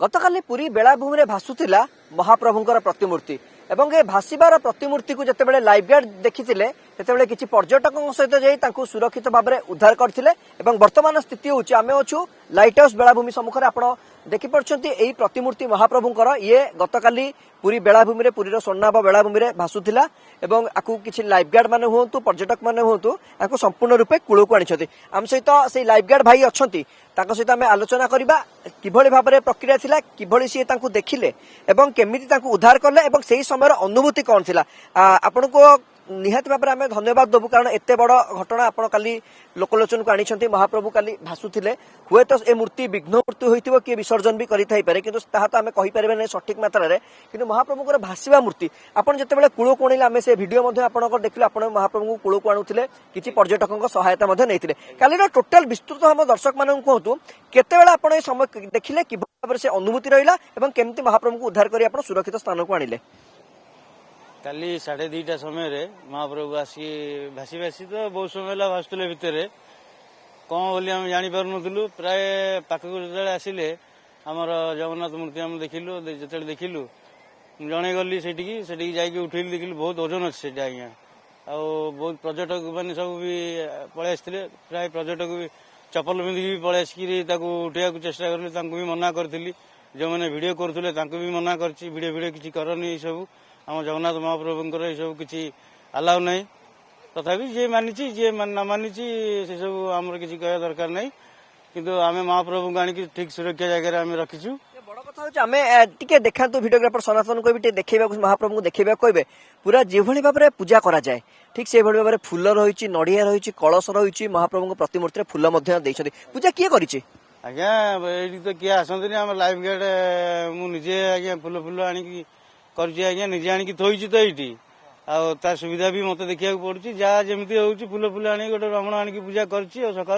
गतकाली पुरी बेलाभूमि में भासुला महाप्रभुंर प्रतिमूर्ति एवं ए भाषिबार प्रतिमूर्ति को जितेबाला लाइफ गार्ड देखिथिले सेतेबेले किछि पर्यटकों सहित जाई तांकु सुरक्षित भाव में उद्धार करथिले एवं वर्तमान स्थिति होछि आमे अछु लाइट हाउस बेलाभूमि सम्मुख रे आपण देखि परछंती एई प्रतिमूर्ति महाप्रभुंकर ये गतकाली पुरी बेलाभूमि रे पुरीर स्वर्णाभ बेलाभूमि रे भासुथिला एवं आकु किछि लाइफ गार्ड माने हुंतु पर्यटक माने हुंतु आकु संपूर्ण रूपे कूल को आनिछथि आम सहित से लाइफ गार्ड भाई अछंती तांको सहित आमे आलोचना करिबा किभଳି भाबरे प्रक्रिया थिला किभଳି से तांकु देखिले एवं केमिति तांकु उद्धार करले एवं सेही समय अनुभूति कोन थिला आपण को निहाती भाव में धन्यवाद देवु कारण एत बड़ घटना आप काली लोकलोचन को आनी महाप्रभु काली भासुले हुए तो ए मूर्ति विघ्न मूर्ति होती किए विसर्जन भी करें कि आम कहीपर ना सठिक मात्रा कि महाप्रभु भाषा मूर्ति आपड़ जिते कूल को आम से भिड देखिले आप महाप्रभु कूल को आणुले कि पर्यटकों सहायता नहीं काली टोटाल विस्तृत हम दर्शक मान कहतु केत समय देखिले कि से अनुभूति रहा केमती महाप्रभु को उद्धार कर सुरक्षित स्थान को आणिले काली 2:30 समय रे महाप्रभु आसी भासी भासी तो बहुत समय भासुले भितर कौन बोली आम जानी पार नु प्राय पाखक जो आसिले आमर जगन्नाथ मूर्ति आम देखिलु जो देखिलु जड़े गली से जाकि उठेली देखिलु बहुत ओजन अच्छे आज्ञा आ बहुत पर्यटक मैंने सब भी पलि आसते प्राय पर्यटक भी चपल पिंधिक भी पलि आसिक उठा चेष्टा करें भी मना करी जो मैंने भिड करुले भी मना कर किसी करनी सब आम जगन्नाथ महाप्रभुंर ये सब किसी अलाउ नहीं तथापि जी मानी जी न मानी से सब आम किसी कह दरकार नहीं किंतु आम महाप्रभु को आनिक ठीक सुरक्षा जगह आम रखीचु बड़ कथा आम टे देखा भिडियोग्राफर सनातन को भी देखा महाप्रभु को देखा कहे पूरा जो भाव में पूजा करा जाए ठीक से भाव में फूल रही नड़िया रही कलश रही महाप्रभु प्रतिमूर्ति फूल पूजा किए करी आज्ञा ये तो किए आसती आम लाइफ गार्ड मुझे आज्ञा फूल फूल आनिक कर निजे आनिक थोड़ी तो ये आ सुविधा भी मत देखा पड़ी जहाँ जमी हो फूल फूल आनी गोटे रमण आनिक पूजा कर सका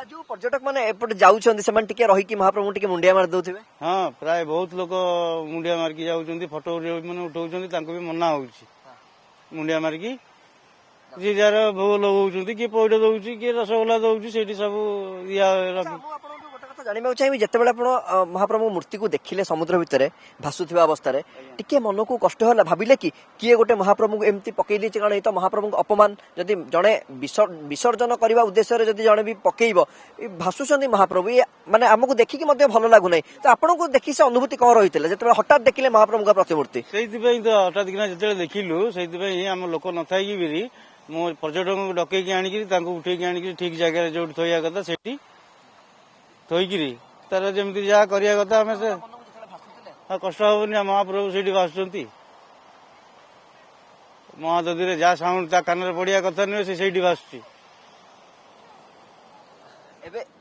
जो पर्यटक मैंने एपटे जाऊँगी रही महाप्रभु टे मुंडिया मार दे हाँ प्राय बहुत लोग मुंडिया मारिकी जाऊँ फोटो मैंने उठाऊँ भी मना हो मुंडिया मारिकी जी जार भोग लगे किए पैठ दौर किए रसगोला दौर से सब जानवा चाहिए जिते महाप्रभु मूर्ति को देखिले समुद्र भितर भासुवा अवस्था टिके मन को कष्ट है भाविले कि किए गोटे महाप्रभु को एमती पकई कारण ये तो महाप्रभु अपमान जदि जड़े विसर्जन करने उद्देश्य जदि जड़े भी पकईब भासुंट महाप्रभु ये माने आमको देखिकी भल लगुना तो आपन को देखी से अनुभूति कौन रही है जो हठात देखिले महाप्रभु प्रतिमूर्ति से तो हठात किना जो देखिलु से आम लोक न थी भी मो पर्यटक को डकई आनिक उठे आनिक ठीक जगह जो थोड़ा कथा से थोकरी तार जमी जहाँ करवा कथा आम से कष्ट हेनी महाप्रभु से भाषुंट महादधि जहाँ साउंड कान पड़ा कथा नुहे से भाषुची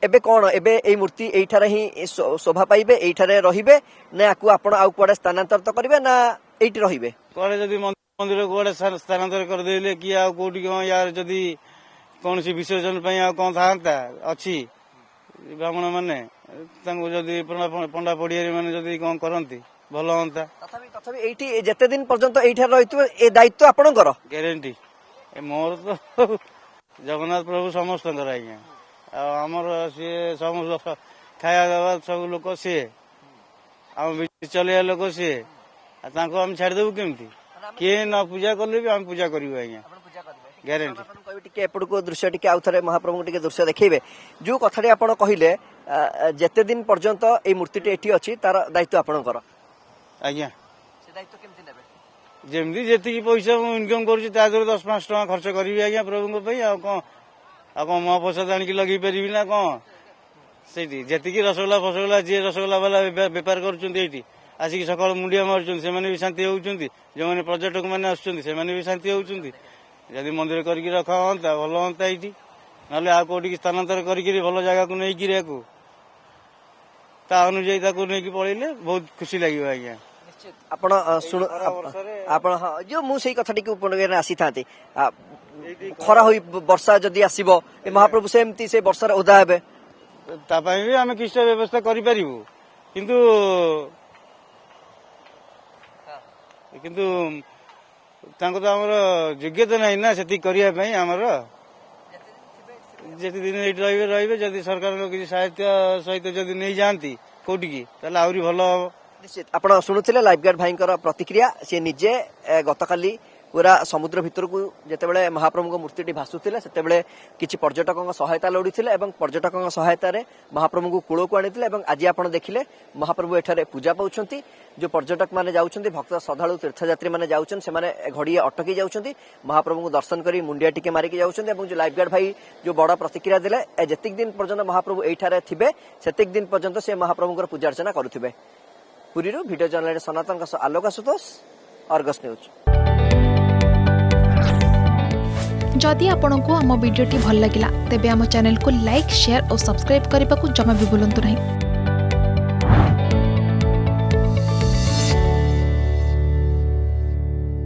एबे कौन एबे ए मूर्ति एठारे ही शोभा पाइबे एठारे रहिबे ना आकु आपण आउ कुआडे स्थानांतरित करिवे ना एठी रहिबे कुआडे जदी मंदिर कुआडे स्थानांतर कर देले कि आ कोठी यार जदी कौन सी विसर्जन पई आ कोन थांता अछि ब्राह्मण माने जदि पंडा पड़िया मैंने जदि कौन करती भल हाँ तथापि एठी जेते दिन पर्यंत एठार रही ए दायित्व आपणकर ग्यारंटी मोर तो जगन्नाथ प्रभु समस्त आज्ञा आमर सी समस्त खाया दवा सब लोक सी आम चलैया लोक सी आम छाड़देबू केमती किए न पूजा कले भी आम पूजा करूँ आज्ञा ग्यारंटी एपटको दृश्य टी आउ थे महाप्रभु टी दृश्य देखिए जो कथाटी आप कहले जेते दिन पर्यंत ये मूर्ति एटी अच्छी तार दायित्व आपणकर आज्ञा जमी जी पैसा इनकम कर 10-5 टका खर्च करी आज्ञा प्रभु कौन महाप्रसाद आणिक लगे पारि ना कौन से जी रसगोला फसगोला जी रसगोला वाला बेपार कर आसिक सकाल मुंडिया मार्च से भी शांति होती जो मैंने पर्यटक मैंने आसुँच भी शांति होती जदि मंदिर करके रखा हाँ भल हाँ ये ना आ कौटी स्थानांतर कर भल जगह को नहीं अनुजाई नहीं पड़े बहुत खुशी लगे आज्ञा आपण शुण आपण हाँ जो मुझे कथाटी आसी था खरा हुई वर्षा जदि आसब महाप्रभु सेमती से वर्षार ओदा हे भी आम किस्त व्यवस्था करूँ किंतु तो आमर योग्यता नहीं ना से करने आमर जिते दिन ये रे जदि सरकार किसी सहायता सहित जदि नहीं जाती କୋଉଠିକି ତାହେଲେ ଆହୁରି ଭଲ ହବ। ନିଶ୍ଚିତ ଆପଣ ଶୁଣୁଥିଲେ ଲାଇଫ ଗାର୍ଡ ଭାଇଙ୍କର ପ୍ରତିକ୍ରିୟା। ସେ ନିଜେ ଗତକାଲି ପୁରା ସମୁଦ୍ର ଭିତରକୁ ଯେତେବେଳେ ମହାପ୍ରଭୁଙ୍କ ମୂର୍ତ୍ତିଟି ଭାସୁଥିଲା ସେତେବେଳେ କିଛି ପର୍ଯ୍ୟଟକଙ୍କ ସହାୟତା ଲୋଡ଼ିଥିଲେ ଏବଂ ପର୍ଯ୍ୟଟକଙ୍କ ସହାୟତାରେ ମହାପ୍ରଭୁଙ୍କୁ କୂଳକୁ ଆଣିଥିଲେ ଏବଂ ଆଜି ଆପଣ ଦେଖିଲେ ମହାପ୍ରଭୁ ଏଠାରେ ପୂଜା ପାଉଛନ୍ତି। ଯୋଉ ପର୍ଯ୍ୟଟକ ମାନେ ଯାଉଛନ୍ତି ଭକ୍ତ ଶ୍ରଦ୍ଧାଳୁ ତୀର୍ଥଯାତ୍ରୀ ମାନେ ଯାଉଛନ୍ତି ସେମାନେ ଘଡ଼ିଏ ଅଟକି ଯାଉଛନ୍ତି ମହାପ୍ରଭୁଙ୍କୁ ଦର୍ଶନ କରି ମୁଣ୍ଡିଆ ଟିକେ ମାରିକି ଯାଉଛନ୍ତି ଏବଂ ଯୋଉ ଲାଇଫ ଗାର୍ଡ ଭାଇ ଯୋଉ ବଡ଼ ପ୍ରତିକ୍ରିୟା ଦେଲେ ଯେତିକି ଦିନ ପର୍ଯ୍ୟନ୍ତ ମହାପ୍ରଭୁ ଏଇଠାରେ ଥିବେ ସେତିକି ଦିନ ପର୍ଯ୍ୟନ୍ତ ସେ ମହାପ୍ରଭୁଙ୍କର ପୂଜା ଅର୍ଚ୍ଚନା କରୁଥିବେ। ପୁରୀରୁ ଭିଡ଼ିଓ ଜର୍ଣ୍ଣାଲିଷ୍ଟ ସନାତନଙ୍କ ସହ ଆଲୋକ ଆଶୁତୋଷ, ଅର୍ଗସ୍ ନ୍ୟୁଜ୍। जदि आपंक आम भिडी भल लगा तेब आम चैनल को लाइक शेयर और सब्सक्राइब करने को जमा भी भूलु नहीं।